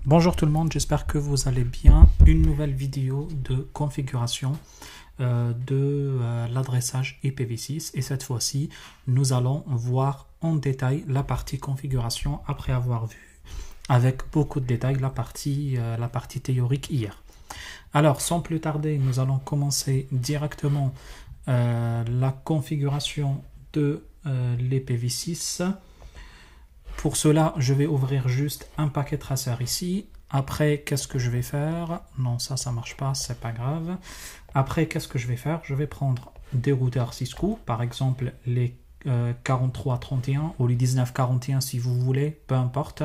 Bonjour tout le monde, j'espère que vous allez bien. Une nouvelle vidéo de configuration de l'adressage IPv6 et cette fois-ci, nous allons voir en détail la partie configuration après avoir vu avec beaucoup de détails la partie théorique hier. Alors, sans plus tarder, nous allons commencer directement la configuration de l'IPv6. Pour cela, je vais ouvrir juste un paquet traceur ici. Après, qu'est-ce que je vais faire? Non, ça marche pas, c'est pas grave. Après, qu'est-ce que je vais faire? Je vais prendre des routeurs Cisco, par exemple les 4331 ou les 1941 si vous voulez, peu importe.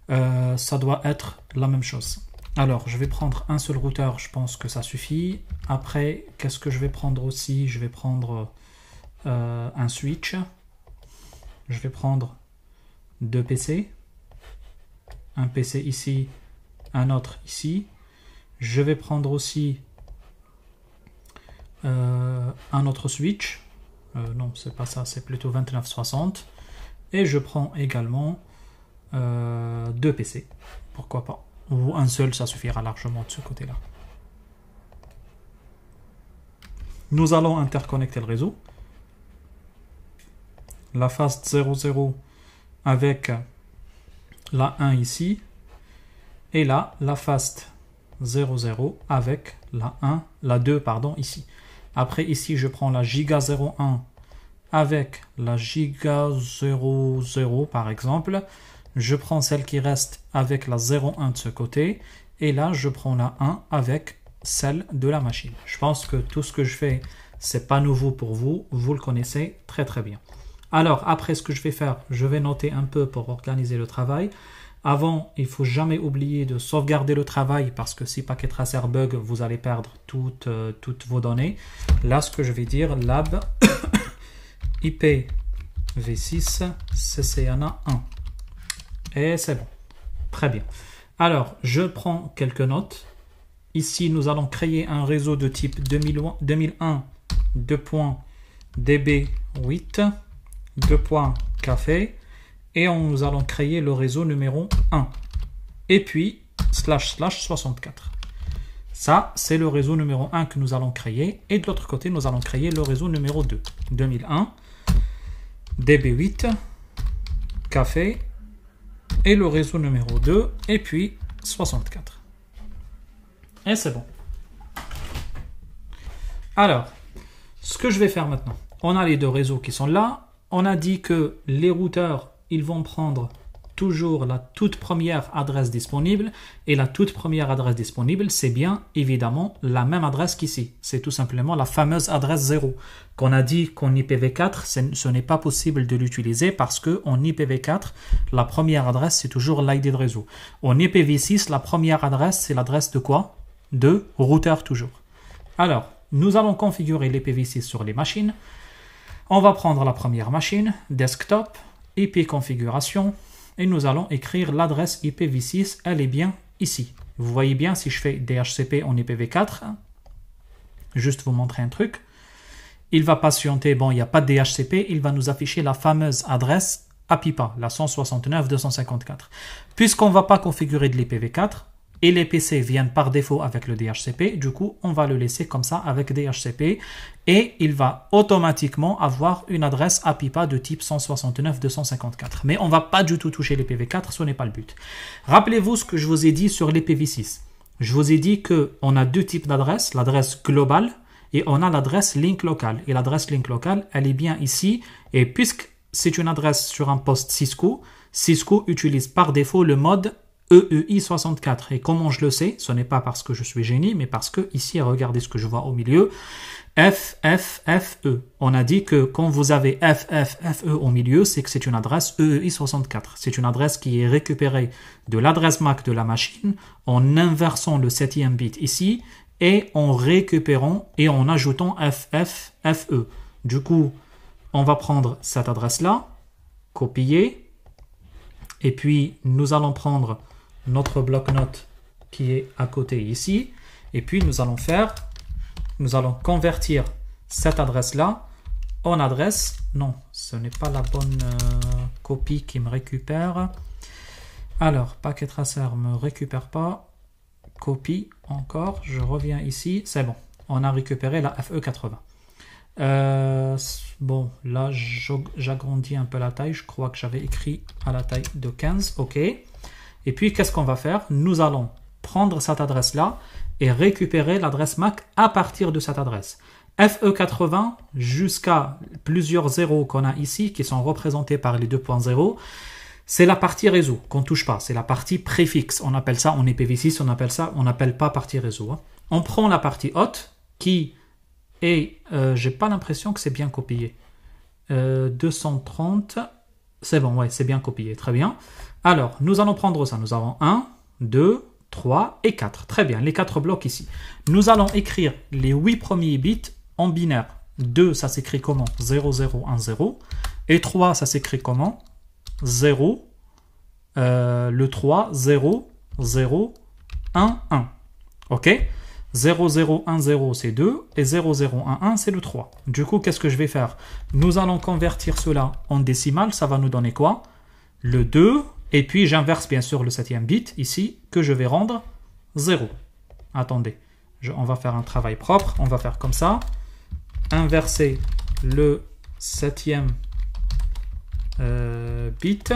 Ça doit être la même chose. Alors, je vais prendre un seul routeur, je pense que ça suffit. Après, qu'est-ce que je vais prendre aussi? Je vais prendre un switch. Je vais prendre deux PC. Un PC ici, un autre ici. Je vais prendre aussi un autre switch. Non, c'est pas ça, c'est plutôt 2960. Et je prends également deux PC. Pourquoi pas? Ou un seul, ça suffira largement de ce côté-là. Nous allons interconnecter le réseau. La phase 00 avec la 1 ici. Et là, la phase 00 avec la 2 ici. Après, ici, je prends la giga 01 avec la giga 00 par exemple. Je prends celle qui reste avec la 01 de ce côté. Et là, je prends la 1 avec celle de la machine. Je pense que tout ce que je fais, c'est pas nouveau pour vous. Vous le connaissez très très bien. Alors, après, ce que je vais faire, je vais noter un peu pour organiser le travail. Avant, il ne faut jamais oublier de sauvegarder le travail parce que si paquet tracer bug, vous allez perdre toutes vos données. Là, ce que je vais dire, lab IPv6 CCNA 1. Et c'est bon. Très bien. Alors, je prends quelques notes. Ici, nous allons créer un réseau de type 2001 2.db8 2.café et nous allons créer le réseau numéro 1 et puis //64. Ça, c'est le réseau numéro 1 que nous allons créer et de l'autre côté, nous allons créer le réseau numéro 2 2001 db8 café et le réseau numéro 2 et puis 64. Et c'est bon. Alors, ce que je vais faire maintenant, on a les deux réseaux qui sont là. On a dit que les routeurs, ils vont prendre toujours la toute première adresse disponible. Et la toute première adresse disponible, c'est bien évidemment la même adresse qu'ici. C'est tout simplement la fameuse adresse 0. Qu'on a dit qu'en IPv4, ce n'est pas possible de l'utiliser parce qu'en IPv4, la première adresse, c'est toujours l'ID de réseau. En IPv6, la première adresse, c'est l'adresse de quoi? De routeur toujours. Alors, nous allons configurer l'IPv6 sur les machines. On va prendre la première machine, desktop, IP configuration, et nous allons écrire l'adresse IPv6, elle est bien ici. Vous voyez bien si je fais DHCP en IPv4, juste vous montrer un truc. Il va patienter, bon, il n'y a pas de DHCP, il va nous afficher la fameuse adresse APIPA, la 169.254. Puisqu'on ne va pas configurer de l'IPv4, et les PC viennent par défaut avec le DHCP, du coup, on va le laisser comme ça avec DHCP et il va automatiquement avoir une adresse APIPA de type 169.254. Mais on ne va pas du tout toucher l'IPv4, ce n'est pas le but. Rappelez-vous ce que je vous ai dit sur l'IPv6. Je vous ai dit qu'on a deux types d'adresses, l'adresse globale et on a l'adresse link local. Et l'adresse link local, elle est bien ici. Et puisque c'est une adresse sur un poste Cisco, Cisco utilise par défaut le mode EEI64. Et comment je le sais? Ce n'est pas parce que je suis génie, mais parce que ici, regardez ce que je vois au milieu. FFFE. On a dit que quand vous avez FFFE au milieu, c'est que c'est une adresse EEI64. C'est une adresse qui est récupérée de l'adresse MAC de la machine en inversant le 7e bit ici et en récupérant et en ajoutant FFFE. Du coup, on va prendre cette adresse-là, copier, et puis nous allons prendre notre bloc-notes qui est à côté ici. Et puis, nous allons convertir cette adresse-là en adresse. Non, ce n'est pas la bonne copie qui me récupère. Alors, paquet tracer ne me récupère pas. Copie encore. Je reviens ici. C'est bon. On a récupéré la FE80. Bon, là, j'agrandis un peu la taille. Je crois que j'avais écrit à la taille de 15. OK. Et puis, qu'est-ce qu'on va faire? Nous allons prendre cette adresse-là et récupérer l'adresse MAC à partir de cette adresse. FE80 jusqu'à plusieurs zéros qu'on a ici, qui sont représentés par les 2.0, c'est la partie réseau qu'on ne touche pas. C'est la partie préfixe. On appelle ça, en IPv6, on n'appelle pas partie réseau. Hein. On prend la partie haute qui est, j'ai pas l'impression que c'est bien copié. 230, c'est bon, ouais, c'est bien copié, très bien. Alors, nous allons prendre ça. Nous avons 1, 2, 3 et 4. Très bien, les 4 blocs ici. Nous allons écrire les 8 premiers bits en binaire. 2, ça s'écrit comment? 0, 0, 1, 0. Et 3, ça s'écrit comment? 0, le 3, 0, 0, 1, 1. OK? 0, 0, 1, 0, c'est 2. Et 0, 0, 1, 1, c'est le 3. Du coup, qu'est-ce que je vais faire? Nous allons convertir cela en décimale. Ça va nous donner quoi? Le 2. Et puis, j'inverse bien sûr le 7e bit ici, que je vais rendre 0. Attendez. On va faire un travail propre. On va faire comme ça. Inverser le 7e bit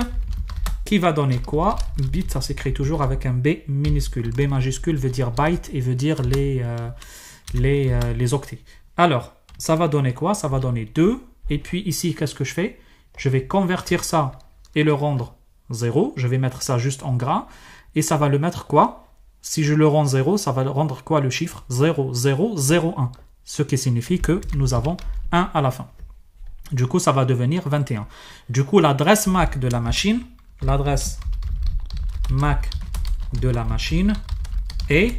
qui va donner quoi? Bit, ça s'écrit toujours avec un B minuscule. B majuscule veut dire byte et veut dire les octets. Alors, ça va donner quoi? Ça va donner 2. Et puis ici, qu'est-ce que je fais? Je vais convertir ça et le rendre 0. Je vais mettre ça juste en gras. Et ça va le mettre quoi? Si je le rends 0, ça va rendre quoi le chiffre? 0, 0, 0, 1. Ce qui signifie que nous avons 1 à la fin. Du coup, ça va devenir 21. Du coup, l'adresse MAC de la machine, est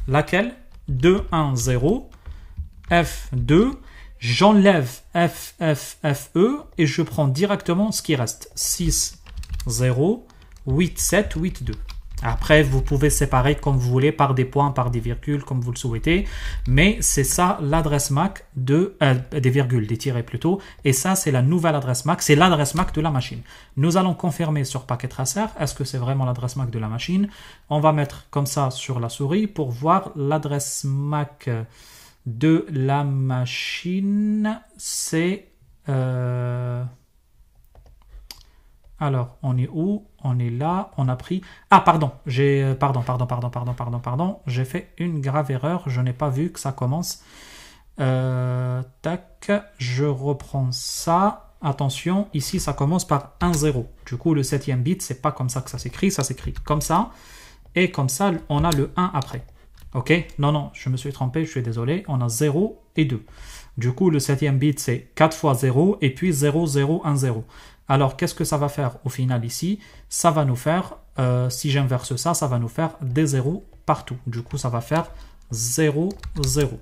laquelle? 210 F2. J'enlève FFFE et je prends directement ce qui reste. 6, 0, 8, 7, 8, 2. Après, vous pouvez séparer comme vous voulez, par des points, par des virgules, comme vous le souhaitez. Mais c'est ça l'adresse MAC des virgules, des tirets plutôt. Et ça, c'est la nouvelle adresse MAC. C'est l'adresse MAC de la machine. Nous allons confirmer sur paquet tracer. Est-ce que c'est vraiment l'adresse MAC de la machine? On va mettre comme ça sur la souris pour voir l'adresse MAC de la machine. C'est... Alors, on est où? On est là, on a pris... Ah, pardon, j'ai fait une grave erreur, je n'ai pas vu que ça commence. Tac, je reprends ça. Attention, ici, ça commence par 1, 0. Du coup, le 7e bit, c'est pas comme ça que ça s'écrit comme ça. Et comme ça, on a le 1 après. OK? Non, je me suis trompé, je suis désolé. On a 0 et 2. Du coup, le 7e bit, c'est 4 fois 0 et puis 0, 0, 1, 0. Alors, qu'est-ce que ça va faire au final ici? Ça va nous faire, si j'inverse ça, ça va nous faire des zéros partout. Du coup, ça va faire 0, 0.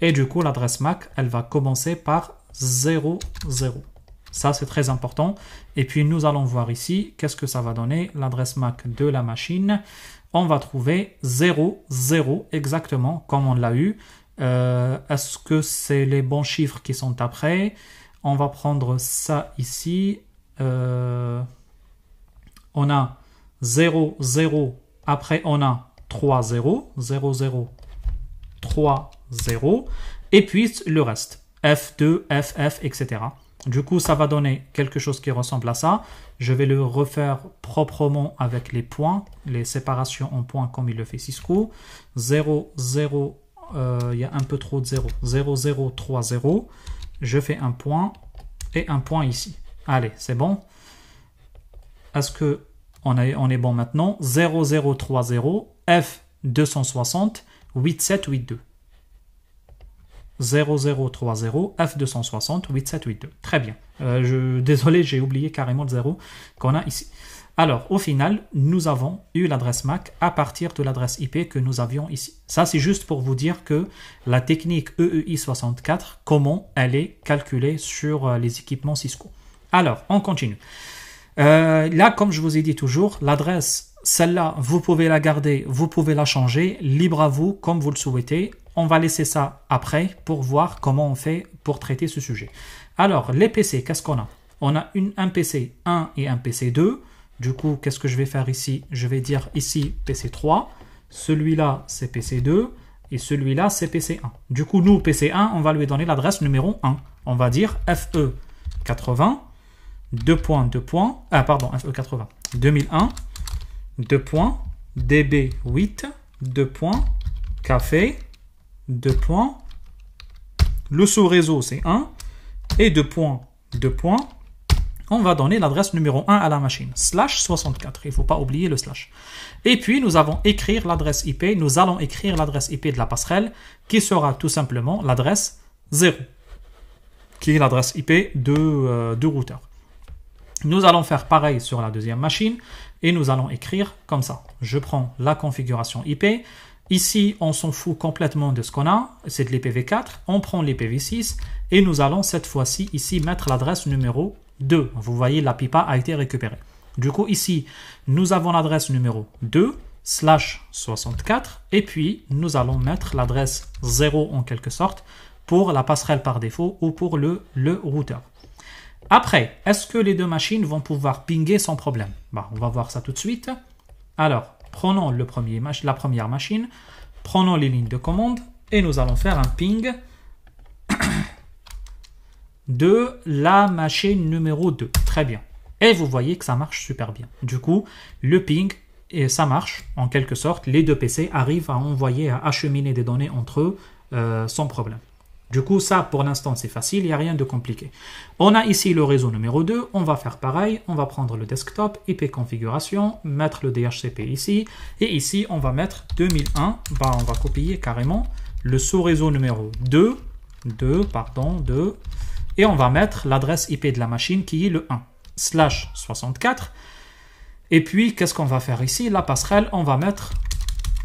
Et du coup, l'adresse MAC, elle va commencer par 0, 0. Ça, c'est très important. Et puis, nous allons voir ici, qu'est-ce que ça va donner? L'adresse MAC de la machine. On va trouver 0, 0, exactement comme on l'a eu. Est-ce que c'est les bons chiffres qui sont après? On va prendre ça ici. On a 0, 0, après on a 3, 0, 0, 0, 3, 0, et puis le reste, F2, FF, etc. Du coup, ça va donner quelque chose qui ressemble à ça. Je vais le refaire proprement avec les points, les séparations en points comme il le fait Cisco. 0, 0, il y a un peu trop de 0, 0, 0, 3, 0. Je fais un point et un point ici. Allez, c'est bon. Est-ce que on est bon maintenant? 0030 F260 8782. 0030 F260 8782. Très bien. Désolé, j'ai oublié carrément le 0 qu'on a ici. Alors, au final, nous avons eu l'adresse MAC à partir de l'adresse IP que nous avions ici. Ça, c'est juste pour vous dire que la technique EEI64, comment elle est calculée sur les équipements Cisco. Alors, on continue. Là, comme je vous ai dit toujours, l'adresse, celle-là, vous pouvez la garder, vous pouvez la changer, libre à vous, comme vous le souhaitez. On va laisser ça après pour voir comment on fait pour traiter ce sujet. Alors, les PC, qu'est-ce qu'on a? On a un PC 1 et un PC 2. Du coup, qu'est-ce que je vais faire ici? Je vais dire ici PC3, celui-là c'est PC2 et celui-là c'est PC1. Du coup, nous, PC1, on va lui donner l'adresse numéro 1. On va dire FE80, FE80, 2001, DB8, café, le sous-réseau c'est 1, et on va donner l'adresse numéro 1 à la machine, /64, il ne faut pas oublier le slash. Et puis nous allons écrire l'adresse IP, nous allons écrire l'adresse IP de la passerelle, qui sera tout simplement l'adresse 0, qui est l'adresse IP du routeur. Nous allons faire pareil sur la deuxième machine, et nous allons écrire comme ça. Je prends la configuration IP. Ici, on s'en fout complètement de ce qu'on a, c'est de l'IPv4. On prend l'IPv6 et nous allons cette fois-ci ici mettre l'adresse numéro 2. Vous voyez, la pipa a été récupérée. Du coup, ici, nous avons l'adresse numéro 2, /64, et puis nous allons mettre l'adresse 0 en quelque sorte pour la passerelle par défaut ou pour le routeur. Après, est-ce que les deux machines vont pouvoir pinguer sans problème? On va voir ça tout de suite. Alors, prenons la première machine, prenons les lignes de commande et nous allons faire un ping de la machine numéro 2. Très bien. Et vous voyez que ça marche super bien. Du coup, le ping, et ça marche en quelque sorte. Les deux PC arrivent à envoyer, à acheminer des données entre eux sans problème. Du coup, ça, pour l'instant, c'est facile, il n'y a rien de compliqué. On a ici le réseau numéro 2, on va faire pareil, on va prendre le desktop, IP configuration, mettre le DHCP ici, et ici, on va mettre 2001, on va copier carrément le sous-réseau numéro 2, et on va mettre l'adresse IP de la machine qui est le 1, /64, et puis, qu'est-ce qu'on va faire ici? La passerelle, on va mettre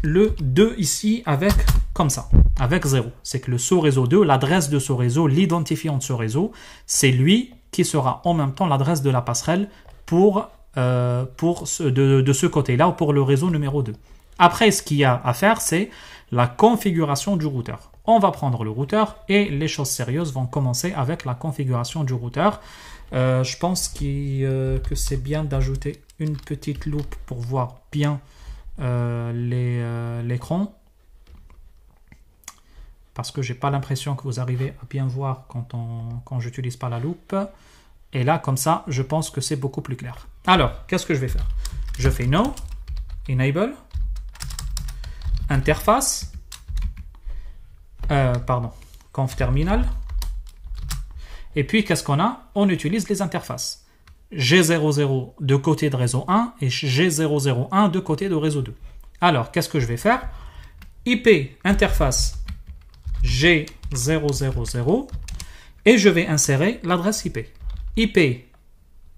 le 2 ici avec, comme ça, avec 0. C'est que le sous-réseau 2, l'adresse de ce réseau, l'identifiant de ce réseau, c'est lui qui sera en même temps l'adresse de la passerelle de ce côté-là ou pour le réseau numéro 2. Après, ce qu'il y a à faire, c'est la configuration du routeur. On va prendre le routeur et les choses sérieuses vont commencer avec la configuration du routeur. Je pense que c'est bien d'ajouter une petite loupe pour voir bien l'écran, parce que j'ai pas l'impression que vous arrivez à bien voir quand j'utilise pas la loupe, et là comme ça je pense que c'est beaucoup plus clair. Alors qu'est-ce que je vais faire? Je fais no, enable, interface, conf terminal, et puis qu'est-ce qu'on a? On utilise les interfaces G00 de côté de réseau 1 et G001 de côté de réseau 2. Alors, qu'est-ce que je vais faire? IP interface G000 et je vais insérer l'adresse IP. IP,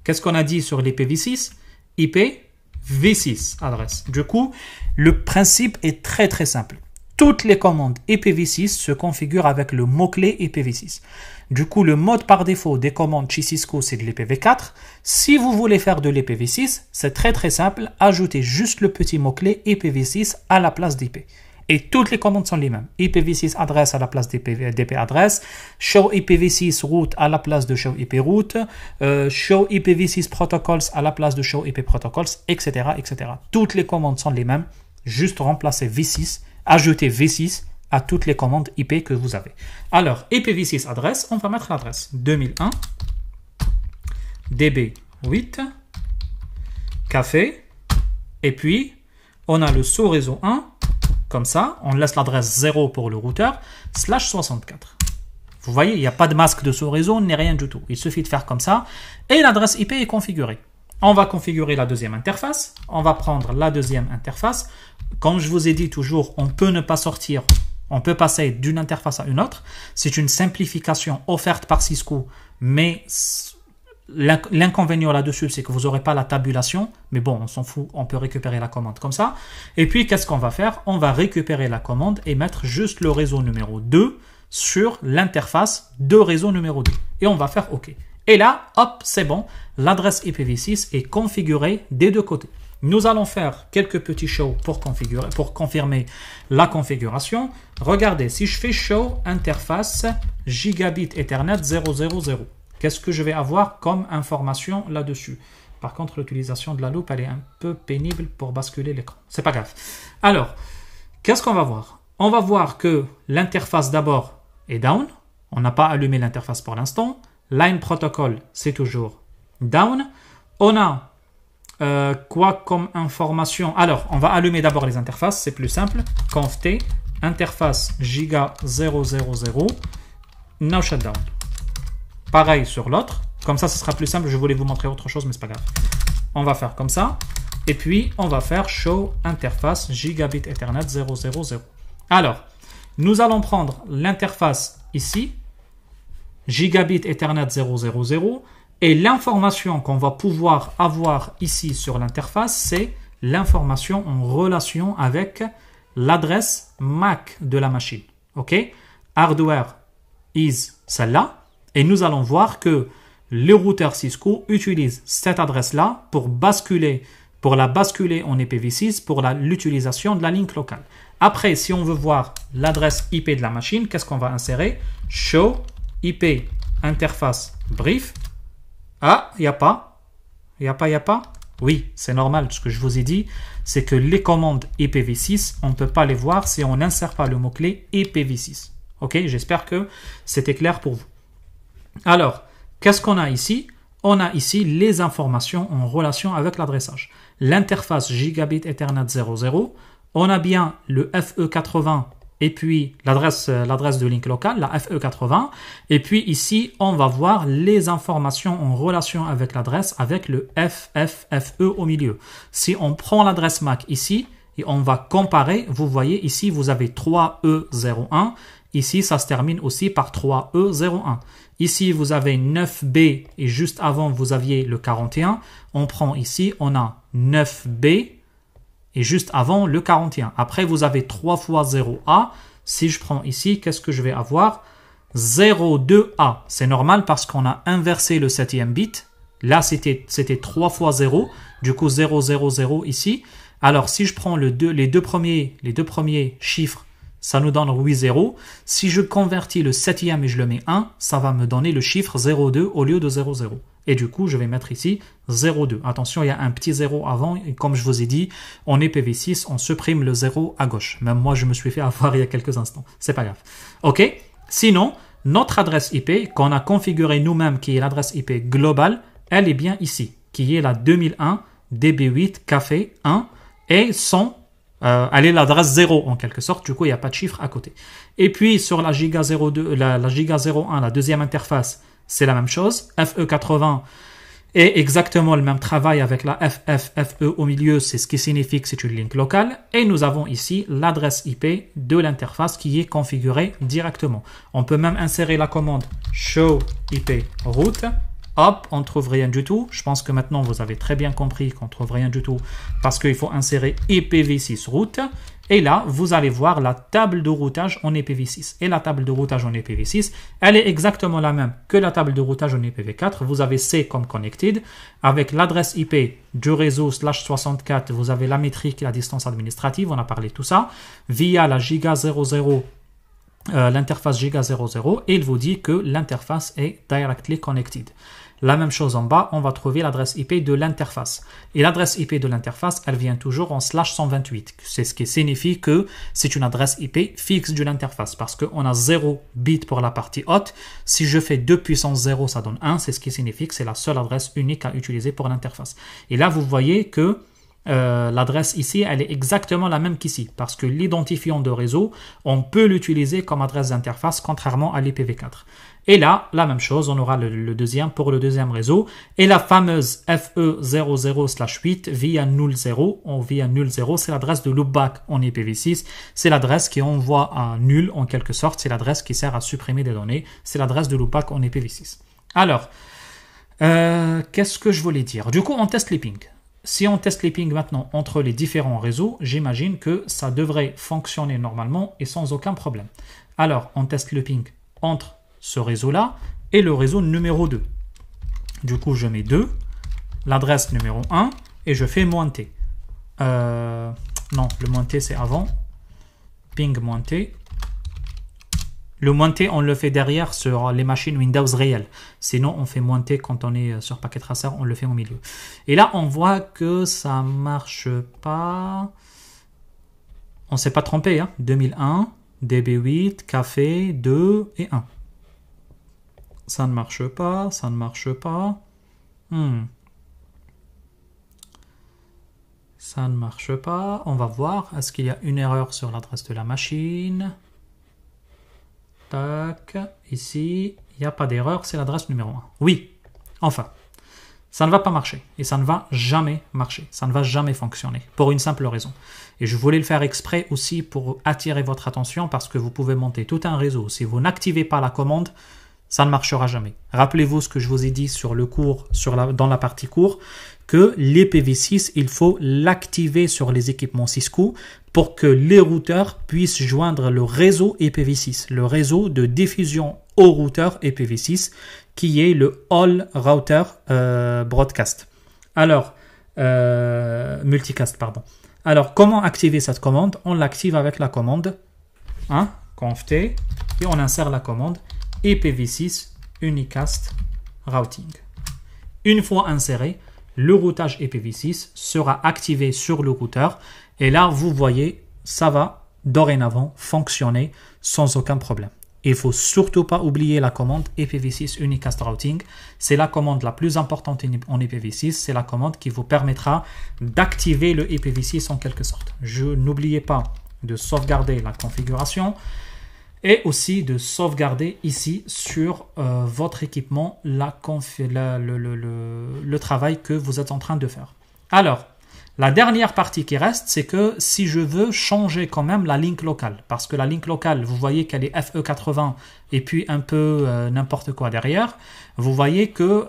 qu'est-ce qu'on a dit sur l'IPv6? IPv6 adresse. Du coup, le principe est très très simple. Toutes les commandes IPv6 se configurent avec le mot-clé IPv6. Du coup, le mode par défaut des commandes chez Cisco, c'est de l'IPv4. Si vous voulez faire de l'IPv6, c'est très très simple. Ajoutez juste le petit mot-clé IPv6 à la place d'IP. Et toutes les commandes sont les mêmes. IPv6 adresse à la place d'IP adresse, show IPv6 route à la place de show IP route, show IPv6 protocols à la place de show IP protocols, etc., etc. Toutes les commandes sont les mêmes. Juste remplacer V6, ajouter V6 à toutes les commandes IP que vous avez. Alors, IPv6 adresse, on va mettre l'adresse 2001, DB8, café, et puis on a le sous-réseau 1, comme ça, on laisse l'adresse 0 pour le routeur, /64. Vous voyez, il n'y a pas de masque de sous-réseau, ni rien du tout. Il suffit de faire comme ça, et l'adresse IP est configurée. On va configurer la deuxième interface, on va prendre la deuxième interface. Comme je vous ai dit toujours, on peut ne pas sortir, on peut passer d'une interface à une autre. C'est une simplification offerte par Cisco, mais l'inconvénient là-dessus, c'est que vous n'aurez pas la tabulation. Mais bon, on s'en fout, on peut récupérer la commande comme ça. Et puis, qu'est-ce qu'on va faire? On va récupérer la commande et mettre juste le réseau numéro 2 sur l'interface de réseau numéro 2. Et on va faire OK. Et là, hop, c'est bon, l'adresse IPv6 est configurée des deux côtés. Nous allons faire quelques petits shows pour confirmer la configuration. Regardez, si je fais show interface gigabit Ethernet 000, qu'est-ce que je vais avoir comme information là-dessus? Par contre, l'utilisation de la loupe, elle est un peu pénible pour basculer l'écran. C'est pas grave. Alors, qu'est-ce qu'on va voir? On va voir que l'interface d'abord est down. On n'a pas allumé l'interface pour l'instant. Line protocol, c'est toujours down. On a quoi comme information? Alors, on va allumer d'abord les interfaces, c'est plus simple. Conf t, interface giga 000, now shutdown. Pareil sur l'autre. Comme ça, ce sera plus simple. Je voulais vous montrer autre chose, mais c'est pas grave. On va faire comme ça. Et puis, on va faire show interface gigabit Ethernet 000. Alors, nous allons prendre l'interface ici, gigabit Ethernet 000, et l'information qu'on va pouvoir avoir ici sur l'interface, c'est l'information en relation avec l'adresse MAC de la machine. OK? Hardware is celle-là. Et nous allons voir que le routeur Cisco utilise cette adresse-là pour la basculer en IPv6 pour l'utilisation de la ligne locale. Après, si on veut voir l'adresse IP de la machine, qu'est-ce qu'on va insérer? Show IP interface brief. Ah, il n'y a pas. Il n'y a pas. Oui, c'est normal. Ce que je vous ai dit, c'est que les commandes IPv6, on ne peut pas les voir si on n'insère pas le mot-clé IPv6. OK, j'espère que c'était clair pour vous. Alors, qu'est-ce qu'on a ici? On a ici les informations en relation avec l'adressage. L'interface gigabit Ethernet 00. On a bien le FE80 et puis l'adresse de link local, la FE80. Et puis ici, on va voir les informations en relation avec l'adresse avec le FFFE au milieu. Si on prend l'adresse MAC ici et on va comparer, vous voyez ici, vous avez 3E01. Ici, ça se termine aussi par 3E01. Ici, vous avez 9B et juste avant, vous aviez le 41. On prend ici, on a 9B et juste avant, le 41. Après, vous avez 3 fois 0A. Si je prends ici, qu'est-ce que je vais avoir? 02A. C'est normal parce qu'on a inversé le 7e bit. Là, c'était 3 fois 0. Du coup, 000 ici. Alors, si je prends les deux premiers chiffres, ça nous donne 8,0. Si je convertis le 7e et je le mets 1, ça va me donner le chiffre 0,2 au lieu de 0,0. Et du coup, je vais mettre ici 0,2. Attention, il y a un petit 0 avant. Et comme je vous ai dit, en IPv6, on supprime le 0 à gauche. Même moi, je me suis fait avoir il y a quelques instants. C'est pas grave. OK? Sinon, notre adresse IP qu'on a configurée nous-mêmes, qui est l'adresse IP globale, elle est bien ici, qui est la 2001 DB8 Café 1 et elle est l'adresse 0 en quelque sorte, du coup il n'y a pas de chiffre à côté. Et puis sur la Giga 02, la Giga 01, la deuxième interface, c'est la même chose. FE80 est exactement le même travail avec la FFFE au milieu, c'est ce qui signifie que c'est une ligne locale. Et nous avons ici l'adresse IP de l'interface qui est configurée directement. On peut même insérer la commande show IP route. Hop, on ne trouve rien du tout. Je pense que maintenant, vous avez très bien compris qu'on ne trouve rien du tout parce qu'il faut insérer IPv6 route. Et là, vous allez voir la table de routage en IPv6. Et la table de routage en IPv6, elle est exactement la même que la table de routage en IPv4. Vous avez C comme connected. Avec l'adresse IP du réseau /64, vous avez la métrique et la distance administrative. On a parlé de tout ça. Via la Giga 00, l'interface Giga 00, et il vous dit que l'interface est directly connected. La même chose en bas, on va trouver l'adresse IP de l'interface. Et l'adresse IP de l'interface, elle vient toujours en /128. C'est ce qui signifie que c'est une adresse IP fixe de l'interface parce qu'on a 0 bit pour la partie haute. Si je fais 2 puissance 0, ça donne 1. C'est ce qui signifie que c'est la seule adresse unique à utiliser pour l'interface. Et là, vous voyez que l'adresse ici, elle est exactement la même qu'ici parce que l'identifiant de réseau, on peut l'utiliser comme adresse d'interface contrairement à l'IPv4. Et là, la même chose, on aura le deuxième pour le deuxième réseau. Et la fameuse FE00/8 via null 0. Via null 0, c'est l'adresse de loopback en IPv6. C'est l'adresse qui envoie un nul en quelque sorte. C'est l'adresse qui sert à supprimer des données. C'est l'adresse de loopback en IPv6. Alors, qu'est-ce que je voulais dire? Du coup, on teste les pings. Si on teste les pings maintenant entre les différents réseaux, j'imagine que ça devrait fonctionner normalement et sans aucun problème. Alors, on teste le ping entre ce réseau-là et le réseau numéro 2. Du coup, je mets 2, l'adresse numéro 1 et je fais -t. Non, le -t c'est avant. Ping -t. Le moins T, on le fait derrière sur les machines Windows réelles. Sinon, on fait moins T quand on est sur Packet Tracer, on le fait au milieu. Et là, on voit que ça marche pas. On ne s'est pas trompé, hein. 2001, DB8, café, 2 et 1. Ça ne marche pas, ça ne marche pas. Ça ne marche pas. On va voir. Est-ce qu'il y a une erreur sur l'adresse de la machine? Tac. Ici, il n'y a pas d'erreur. C'est l'adresse numéro 1. Oui. Enfin. Ça ne va pas marcher. Et ça ne va jamais marcher. Ça ne va jamais fonctionner. Pour une simple raison. Et je voulais le faire exprès aussi pour attirer votre attention parce que vous pouvez monter tout un réseau. Si vous n'activez pas la commande, ça ne marchera jamais. Rappelez-vous ce que je vous ai dit sur le cours, dans la partie cours, que l'IPv6, il faut l'activer sur les équipements Cisco pour que les routeurs puissent joindre le réseau IPv6, le réseau de diffusion au routeur IPv6, qui est le All Router Broadcast. Alors, multicast, pardon. Alors, comment activer cette commande? On l'active avec la commande conft et on insère la commande IPv6 unicast routing. Une fois inséré, le routage IPv6 sera activé sur le routeur et là, vous voyez, ça va dorénavant fonctionner sans aucun problème. Il ne faut surtout pas oublier la commande IPv6 unicast routing. C'est la commande la plus importante en IPv6. C'est la commande qui vous permettra d'activer le IPv6 en quelque sorte. N'oubliez pas de sauvegarder la configuration et aussi de sauvegarder ici sur votre équipement le travail que vous êtes en train de faire. Alors, la dernière partie qui reste, c'est que si je veux changer quand même la link locale, parce que la link locale, vous voyez qu'elle est FE80 et puis un peu n'importe quoi derrière, vous voyez que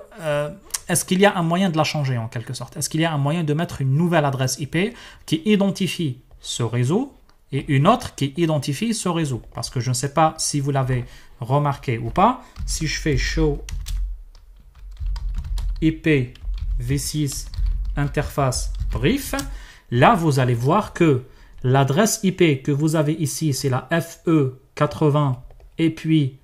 est-ce qu'il y a un moyen de la changer en quelque sorte? Est-ce qu'il y a un moyen de mettre une nouvelle adresse IP qui identifie ce réseau et une autre qui identifie ce réseau? Parce que je ne sais pas si vous l'avez remarqué ou pas. Si je fais show IPv6 interface brief, là vous allez voir que l'adresse IP que vous avez ici, c'est la FE80 et puis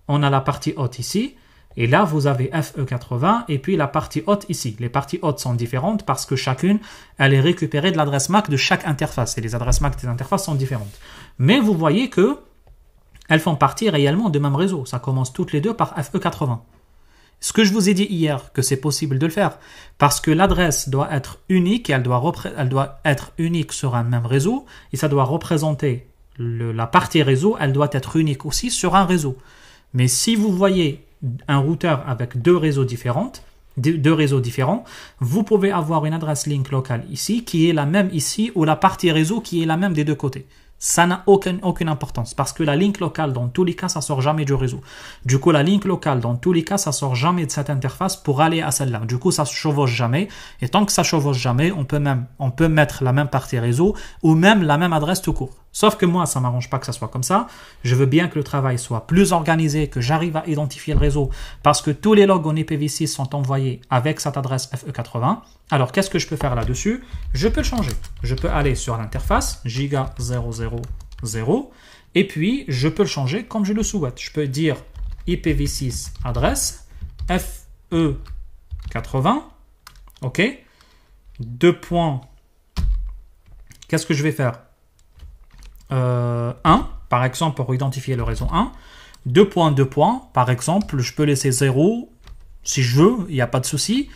on a la partie haute ici. Et là, vous avez FE80 et puis la partie haute ici. Les parties hautes sont différentes parce que chacune, elle est récupérée de l'adresse MAC de chaque interface. Et les adresses MAC des interfaces sont différentes. Mais vous voyez que elles font partie réellement du même réseau. Ça commence toutes les deux par FE80. Ce que je vous ai dit hier, que c'est possible de le faire, parce que l'adresse doit être unique et elle doit être unique sur un même réseau et ça doit représenter la partie réseau, elle doit être unique aussi sur un réseau. Mais si vous voyez un routeur avec deux réseaux différents, vous pouvez avoir une adresse link locale ici qui est la même ici ou la partie réseau qui est la même des deux côtés. Ça n'a aucune importance parce que la link locale dans tous les cas ça sort jamais du réseau. Du coup la link locale dans tous les cas ça sort jamais de cette interface pour aller à celle-là. Du coup ça se chevauche jamais et tant que ça chevauche jamais on peut mettre la même partie réseau ou même la même adresse tout court. Sauf que moi, ça ne m'arrange pas que ça soit comme ça. Je veux bien que le travail soit plus organisé, que j'arrive à identifier le réseau parce que tous les logs en IPv6 sont envoyés avec cette adresse FE80. Alors, qu'est-ce que je peux faire là-dessus? Je peux le changer. Je peux aller sur l'interface giga 000 et puis je peux le changer comme je le souhaite. Je peux dire IPv6 adresse FE80. OK. Deux points. Qu'est-ce que je vais faire? 1, par exemple, pour identifier le réseau 1. 2 points, par exemple, je peux laisser 0 si je veux, il n'y a pas de souci.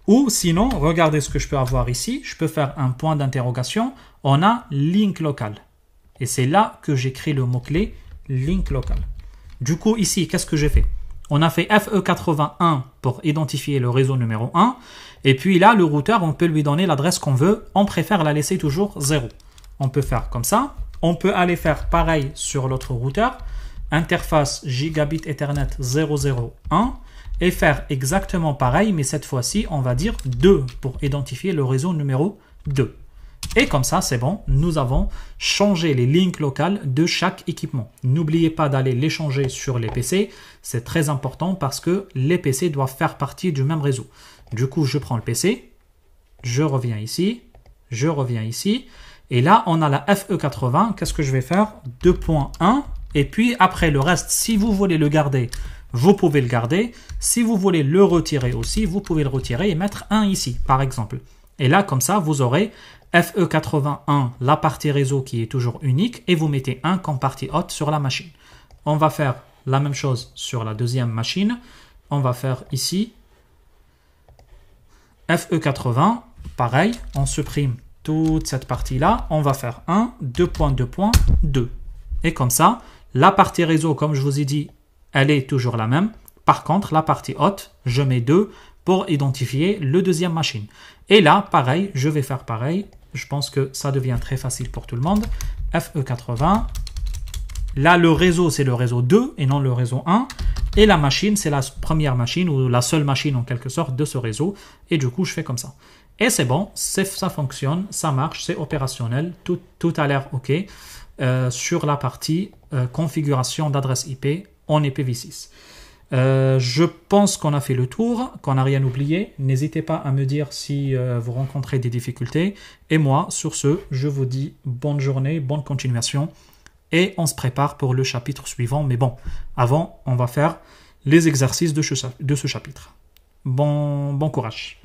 Ou sinon, regardez ce que je peux avoir ici. Je peux faire un point d'interrogation. On a link local. Et c'est là que j'écris le mot-clé link local. Du coup, ici, qu'est-ce que j'ai fait? On a fait FE81 pour identifier le réseau numéro 1. Et puis là, le routeur, on peut lui donner l'adresse qu'on veut. On préfère la laisser toujours 0. On peut faire comme ça. On peut aller faire pareil sur l'autre routeur, interface gigabit Ethernet 001 et faire exactement pareil, mais cette fois-ci, on va dire 2 pour identifier le réseau numéro 2. Et comme ça, c'est bon, nous avons changé les links locales de chaque équipement. N'oubliez pas d'aller les changer sur les PC, c'est très important parce que les PC doivent faire partie du même réseau. Du coup, je prends le PC, je reviens ici, et là, on a la FE80. Qu'est-ce que je vais faire? 2.1 Et puis après le reste, si vous voulez le garder, vous pouvez le garder. Si vous voulez le retirer aussi, vous pouvez le retirer et mettre 1 ici, par exemple. Et là, comme ça, vous aurez FE81, la partie réseau qui est toujours unique, et vous mettez 1 comme partie haute sur la machine. On va faire la même chose sur la deuxième machine. On va faire ici FE80, pareil, on supprime toute cette partie-là. On va faire 1, 2.2.2. Et comme ça, la partie réseau, comme je vous ai dit, elle est toujours la même. Par contre, la partie haute, je mets 2 pour identifier le deuxième machine. Et là, pareil, je vais faire pareil. Je pense que ça devient très facile pour tout le monde. FE80. Là, le réseau, c'est le réseau 2 et non le réseau 1. Et la machine, c'est la première machine ou la seule machine en quelque sorte de ce réseau. Et du coup, je fais comme ça. Et c'est bon, ça fonctionne, ça marche, c'est opérationnel. Tout a l'air OK sur la partie configuration d'adresse IP en IPv6. Je pense qu'on a fait le tour, qu'on n'a rien oublié. N'hésitez pas à me dire si vous rencontrez des difficultés. Et moi, sur ce, je vous dis bonne journée, bonne continuation. Et on se prépare pour le chapitre suivant. Mais bon, avant, on va faire les exercices de ce chapitre. Bon courage.